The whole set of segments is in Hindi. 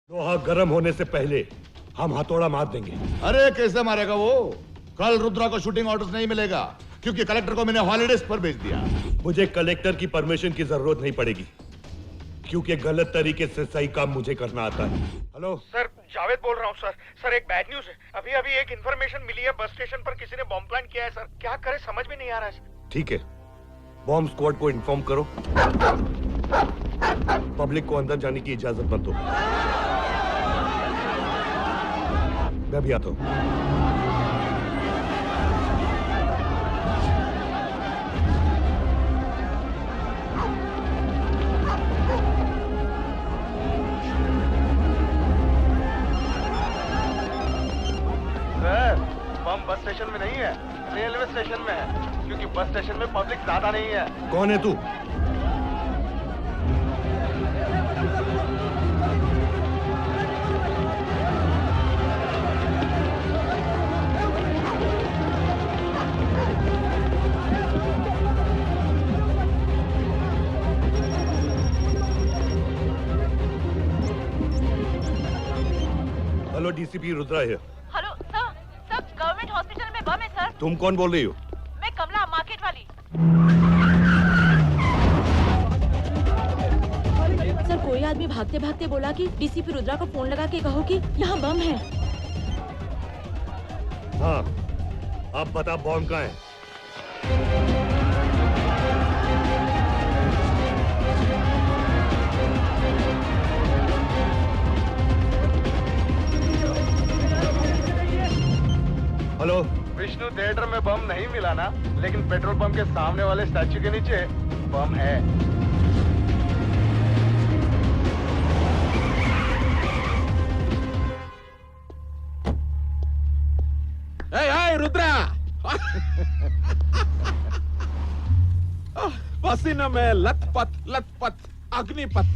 लोहा गर्म होने से पहले हम हथौड़ा मार देंगे। अरे कैसे मारेगा वो? कल रुद्रा को शूटिंग ऑर्डर्स नहीं मिलेगा क्योंकि कलेक्टर को मैंने हॉलिडेज पर भेज दिया। मुझे कलेक्टर की परमिशन की जरूरत नहीं पड़ेगी क्योंकि गलत तरीके से सही काम मुझे करना आता है। हेलो सर, जावेद बोल रहा हूँ सर। सर एक बैड न्यूज है। अभी अभी एक इन्फॉर्मेशन मिली है, बस स्टेशन पर किसी ने बॉम्ब प्लांट किया है सर। क्या करे समझ में नहीं आ रहा है। ठीक है, बॉम्ब स्क्वाड को इन्फॉर्म करो। पब्लिक को अंदर जाने की इजाजत मत दो। मैं भी आता हूँ। सर बम बस स्टेशन में नहीं है, रेलवे स्टेशन में है, क्योंकि बस स्टेशन में पब्लिक ज्यादा नहीं है। कौन है तू? हेलो, डीसीपी रुद्रा है। Hello sir, sir government hospital में बम है सर। तुम कौन बोल रही हो? मैं कमला, मार्केट वाली। सर कोई आदमी भागते भागते बोला कि डीसीपी रुद्रा को फोन लगा के कहो कि यहाँ बम है। हाँ, अब बता बॉम्ब कहाँ है? हेलो, विष्णु थिएटर में बम नहीं मिला ना, लेकिन पेट्रोल पंप के सामने वाले स्टैचू के नीचे बम है। रुद्रा पसीना में लथपथ अग्निपथ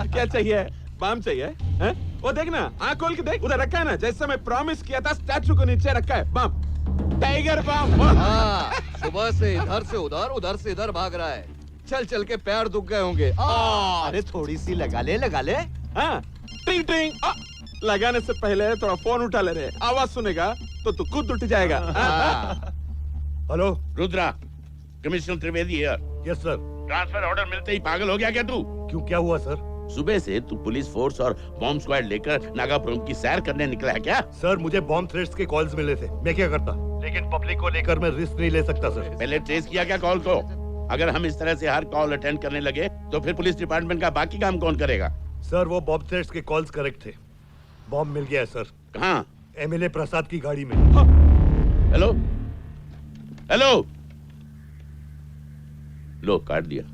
क्या चाहिए? बम चाहिए है? वो देख ना, आँख खोल के देख, उधर रखा है ना, जैसे मैं प्रॉमिस किया था, स्टैचू को नीचे रखा है बम, टाइगर बम। हाँ, सुबह से इधर से उधर से इधर भाग रहा है। चल चल के पैर दुख गए होंगे। अरे थोड़ी सी लगा ले हाँ, टिंग टिंग। लगाने से पहले थोड़ा फोन उठा ले रहे, आवाज सुनेगा तो तू खुद उठ जाएगा। Hello, Rudra, commissioner Trivedi here. Yes sir. Transfer order मिलते ही पागल हो गया क्या तू? क्यों, क्या हुआ सर? सुबह से तू पुलिस फोर्स और बॉम्ब स्क्वाड लेकर नागापुरम की सैर करने निकला है क्या? सर मुझे बॉम्ब थ्रेट्स के कॉल्स मिले थे, मैं क्या करता, लेकिन पब्लिक को लेकर मैं रिस्क नहीं ले सकता सर। पहले ट्रेस किया क्या कॉल को? अगर हम इस तरह से हर कॉल अटेंड करने लगे तो फिर पुलिस डिपार्टमेंट का बाकी काम कौन करेगा? सर वो बॉम्ब थ्रेट्स के कॉल्स करेक्ट थे। बॉम्ब मिल गया है सर। कहाँ? एमएलए प्रसाद की गाड़ी में। हेलो हेलो, लो काट दिया।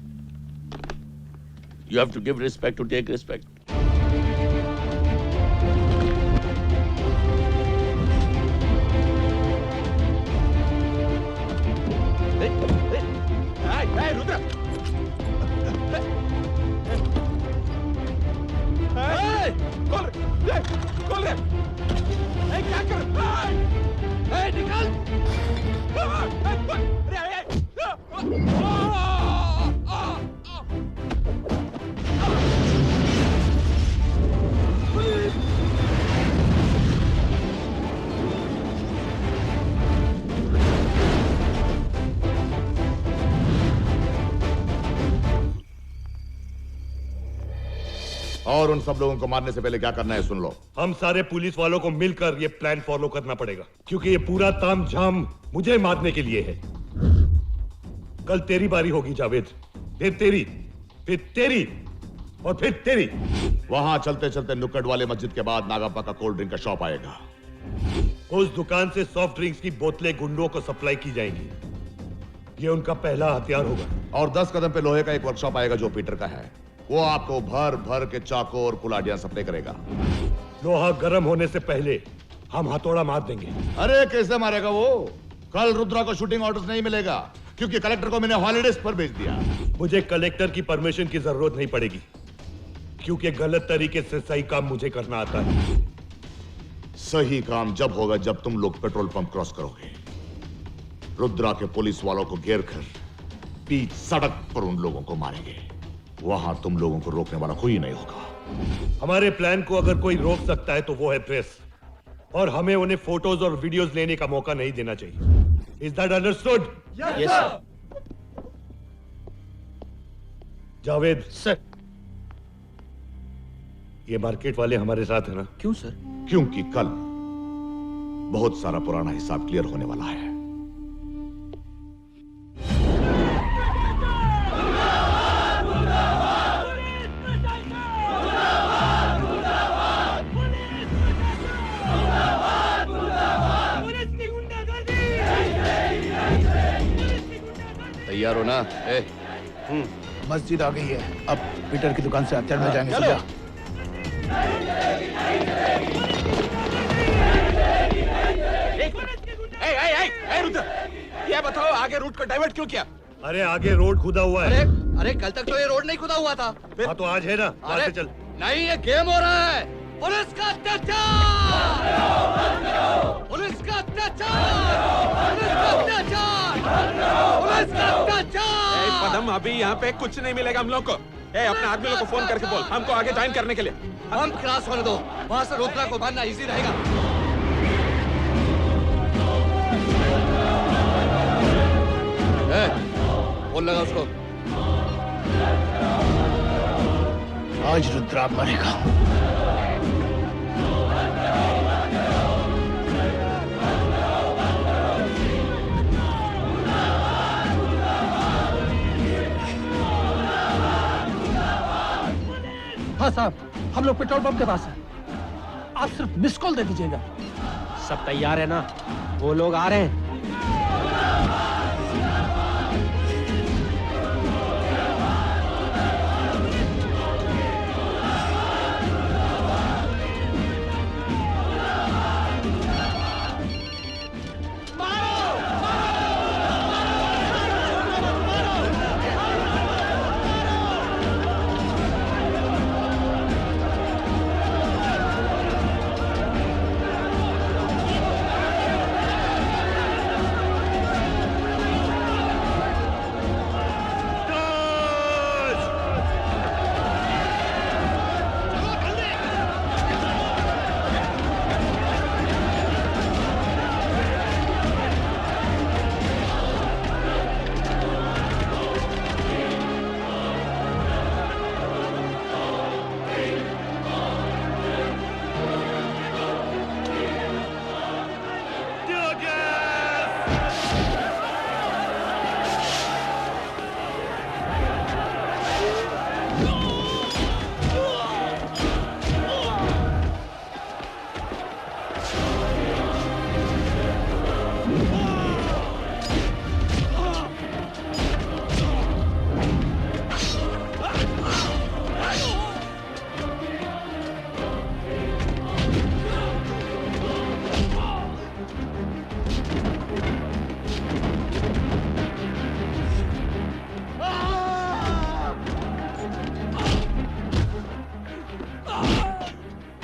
You have to give respect to take respect. Rudra, खोल रे, क्या कर? निकल! और उन सब लोगों को मारने से पहले क्या करना है सुन लो। हम सारे पुलिस वालों को मिलकर ये प्लान फॉलो करना पड़ेगा क्योंकि ये पूरा तामझाम मुझे मारने के लिए है। कल तेरी बारी होगी जावेद, फिर तेरी, फिर तेरी और फिर तेरी। वहां चलते चलते नुक्कड़ वाले मस्जिद के बाद नागापा का कोल्ड ड्रिंक का शॉप आएगा। उस दुकान से सॉफ्ट ड्रिंक्स की बोतलें गुंडों को सप्लाई की जाएंगी। ये उनका पहला हथियार होगा। और 10 कदम पे लोहे का एक वर्कशॉप आएगा जो पीटर का है। वो आपको भर भर के चाकू और कुलाड़ियां सप्लाई करेगा। लोहा गर्म होने से पहले हम हथौड़ा मार देंगे। अरे कैसे मारेगा वो? कल रुद्रा को शूटिंग ऑर्डर्स नहीं मिलेगा क्योंकि कलेक्टर को मैंने हॉलिडेज पर भेज दिया। मुझे कलेक्टर की परमिशन की जरूरत नहीं पड़ेगी क्योंकि गलत तरीके से सही काम मुझे करना आता है। सही काम जब होगा जब तुम लोग पेट्रोल पंप क्रॉस करोगे। रुद्रा के पुलिस वालों को घेर कर बीच सड़क पर उन लोगों को मारेंगे। वहां तुम लोगों को रोकने वाला कोई नहीं होगा। हमारे प्लान को अगर कोई रोक सकता है तो वो है प्रेस, और हमें उन्हें फोटोज और वीडियोस लेने का मौका नहीं देना चाहिए। Is that understood? Yes sir. Javed, sir. ये मार्केट वाले हमारे साथ है ना? क्यों सर? क्योंकि कल बहुत सारा पुराना हिसाब क्लियर होने वाला है। तैयार हो ना? मस्जिद आ गई है, अब पीटर की दुकान से हथियार मिल जाएंगे। चलो। रुद्र, ये बताओ आगे रूट को डाइवर्ट क्यों किया? अरे आगे रोड खुदा हुआ अरे है। अरे कल तक तो ये रोड नहीं खुदा हुआ था। हाँ तो आज है ना, आज अरे से चल। नहीं, ये गेम हो रहा है। पुलिस का अत्याचार, पुलिस का अत्याचार, पुलिस का अत्याचार, पुलिस का अत्याचार। पदम, अभी यहाँ पे कुछ नहीं मिलेगा हम लोग को। अपने आदमी लोग को फोन करके बोल हमको आगे ज्वाइन करने के लिए। हम क्रॉस होने दो, वहां से रुद्रा को बांधना इजी रहेगा। फोन लगा उसको। आज रुद्रा मरेगा। हाँ साहब, हम लोग पेट्रोल पंप के पास हैं। आप सिर्फ मिस कॉल दे दीजिएगा। सब तैयार है ना? वो लोग आ रहे हैं।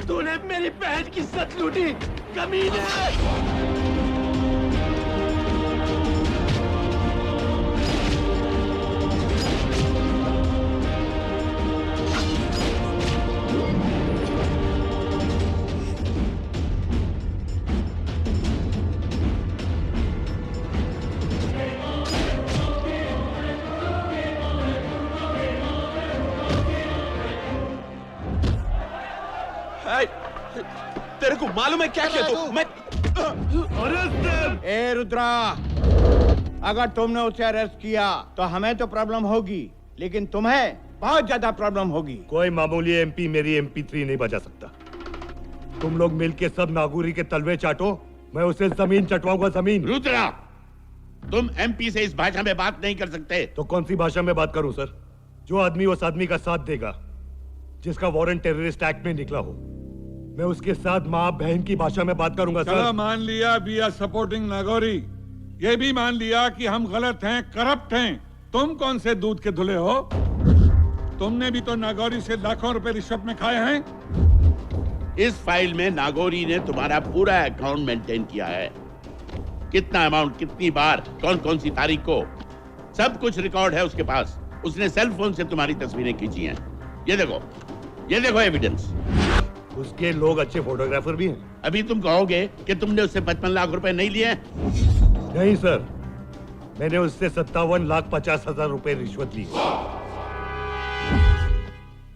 तूने मेरी बहन की इज्जत लूटी, कमीने! तेरे को मालूम है क्या किया तू? मैं ए रुद्रा, अगर तुमने उसे अरेस्ट किया तो हमें तो प्रॉब्लम होगी, लेकिन तुम्हें बहुत ज्यादा प्रॉब्लम होगी। कोई मामूली एमपी मेरी MP3 नहीं बजा सकता। तुम लोग मिलके सब नागौरी के तलवे चाटो, मैं उसे जमीन चटवाऊंगा, जमीन। रुद्रा, तुम MP से इस भाषा में बात नहीं कर सकते। तो कौन सी भाषा में बात करूं सर? जो आदमी उस आदमी का साथ देगा जिसका वारंट टेररिस्ट एक्ट में निकला हो, मैं उसके साथ माँ बहन की भाषा में बात करूंगा सर। मान लिया वी आर सपोर्टिंग नागौरी, ये भी मान लिया कि हम गलत हैं, करप्ट हैं। तुम कौन से दूध के धुले हो? तुमने भी तो नागौरी से लाखों रुपए रिश्वत में खाए हैं। इस फाइल में नागौरी ने तुम्हारा पूरा अकाउंट मेंटेन किया है। कितना अमाउंट, कितनी बार, कौन कौन सी तारीख को, सब कुछ रिकॉर्ड है उसके पास। उसने सेल फोन से तुम्हारी तस्वीरें खींची हैं। ये देखो एविडेंस। उसके लोग अच्छे फोटोग्राफर भी हैं। अभी तुम कहोगे कि तुमने उससे 55 लाख रुपए नहीं लिए? नहीं सर, मैंने उससे 57,50,000 रुपए रिश्वत ली।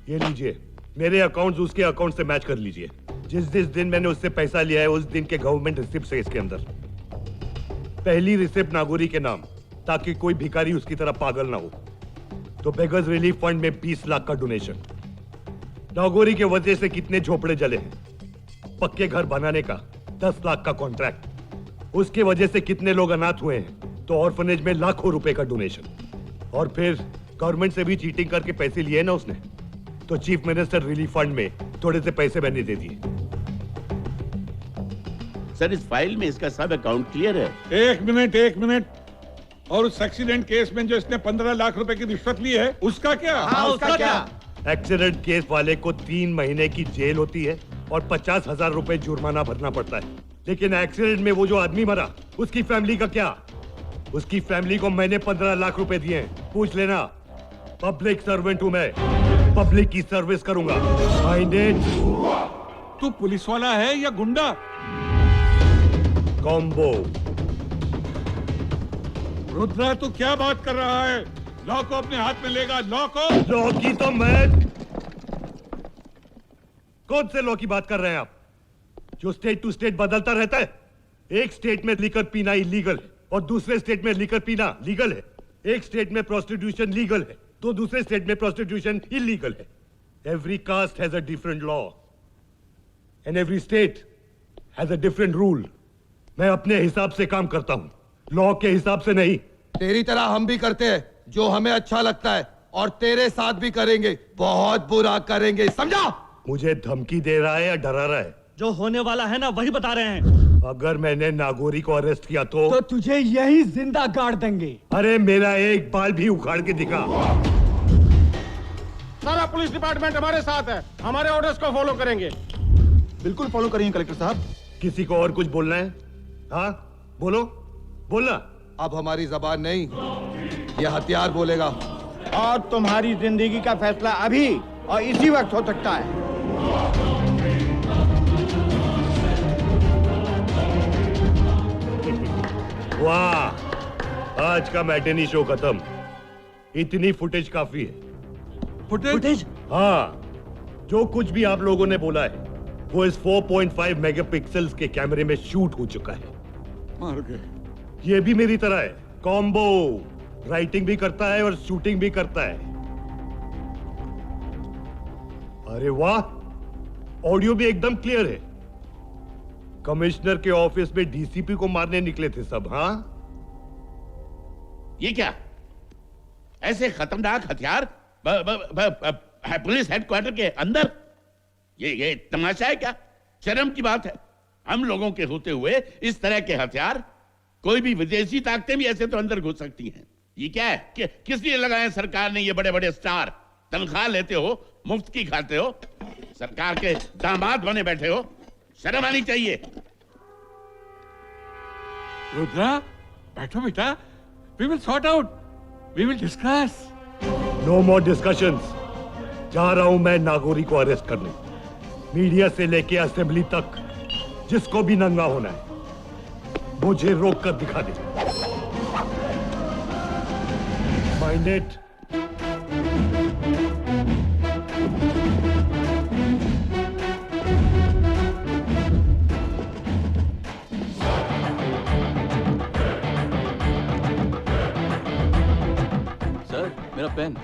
ये लीजिए, मेरे अकाउंट्स उसके अकाउंट से मैच कर लीजिए। जिस दिन मैंने उससे पैसा लिया है उस दिन के गवर्नमेंट रिसिप्ट है इसके अंदर। पहली रिसिप्ट नागौरी के नाम, ताकि कोई भिखारी उसकी तरह पागल ना हो। तो बेगर्स रिलीफ फंड में 20 लाख का डोनेशन। नागौरी के वजह से कितने झोपड़े जले हैं। पक्के घर बनाने का 10 लाख का कॉन्ट्रैक्ट। उसके वजह से कितने लोग अनाथ हुए हैं। तो ऑर्फनेज में लाखों रुपए का डोनेशन। और फिर गवर्नमेंट से भी चीटिंग करके पैसे लिए ना उसने। तो चीफ मिनिस्टर रिलीफ फंड में थोड़े से पैसे मैंने दे दिए। सर, इस फाइल में इसका सब अकाउंट क्लियर है। एक मिनट। और उस एक्सीडेंट केस में जो इसने 15 लाख रुपए की रिश्वत ली है, उसका क्या? हाँ, उसका क्या? एक्सीडेंट केस वाले को 3 महीने की जेल होती है और 50,000 रुपए जुर्माना भरना पड़ता है। लेकिन एक्सीडेंट में वो जो आदमी मरा, उसकी फैमिली का क्या? उसकी फैमिली को मैंने 15 लाख रुपए दिए हैं। पूछ लेना। पब्लिक सर्वेंट हूं मैं, पब्लिक की सर्विस करूंगा। माइंडेड। तू पुलिस वाला है या गुंडा? कॉम्बो। रुद्रा, तू क्या बात कर रहा है? लॉ को अपने हाथ में लेगा। लॉ की तो मैं। कौन से लॉ की बात कर रहे हैं आप, जो स्टेट टू स्टेट बदलता रहता है? एक स्टेट में लिकर पीना इलीगल है और दूसरे स्टेट में लिकर पीना लीगल है। एक स्टेट में प्रोस्टिट्यूशन लीगल है तो दूसरे स्टेट में प्रोस्टिट्यूशन इलीगल है। Every caste has a different law and every state has a different rule. मैं अपने हिसाब से काम करता हूं, लॉ के हिसाब से नहीं। तेरी तरह हम भी करते हैं जो हमें अच्छा लगता है, और तेरे साथ भी करेंगे। बहुत बुरा करेंगे, समझा? मुझे धमकी दे रहा है या डरा रहा है? जो होने वाला है ना वही बता रहे हैं। अगर मैंने नागौरी को अरेस्ट किया तो तुझे यही जिंदा गाड़ देंगे। अरे मेरा एक बाल भी उखाड़ के दिखा। सारा पुलिस डिपार्टमेंट हमारे साथ है, हमारे ऑर्डर्स को फॉलो करेंगे। बिल्कुल फॉलो करेंगे कलेक्टर साहब। किसी को और कुछ बोलना है? हाँ बोलो, बोलना। अब हमारी जबान नहीं, ये हथियार बोलेगा। और तुम्हारी जिंदगी का फैसला अभी और इसी वक्त हो सकता है। वाह, आज का मैटिनी शो खत्म। इतनी फुटेज काफी है। फुटेज? हाँ, जो कुछ भी आप लोगों ने बोला है वो इस 4.5 मेगापिक्सल्स के कैमरे में शूट हो चुका है। मार गए। ये भी मेरी तरह है, कॉम्बो। राइटिंग भी करता है और शूटिंग भी करता है। अरे वाह, ऑडियो भी एकदम क्लियर है। कमिश्नर के ऑफिस में डीसीपी को मारने निकले थे सब। हाँ, ये क्या? ऐसे खतरनाक हथियार पुलिस हेडक्वार्टर के अंदर? ये तमाशा है क्या? शर्म की बात है। हम लोगों के होते हुए इस तरह के हथियार, कोई भी विदेशी ताकतें भी ऐसे तो अंदर घुस सकती हैं। ये क्या है? किस लिए लगाए सरकार ने ये बड़े बड़े स्टार? तनख्वाह लेते हो, मुफ्त की खाते हो, सरकार के दामाद बने बैठे हो, शर्म आनी चाहिए। रुद्रा, बैठो बेटा। We will sort out. We will discuss. No more discussions. जा रहा हूं मैं नागौरी को अरेस्ट करने। मीडिया से लेके असेंबली तक जिसको भी नंगा होना है मुझे रोक कर दिखा दे। माइंडेड। सर, मेरा पेन।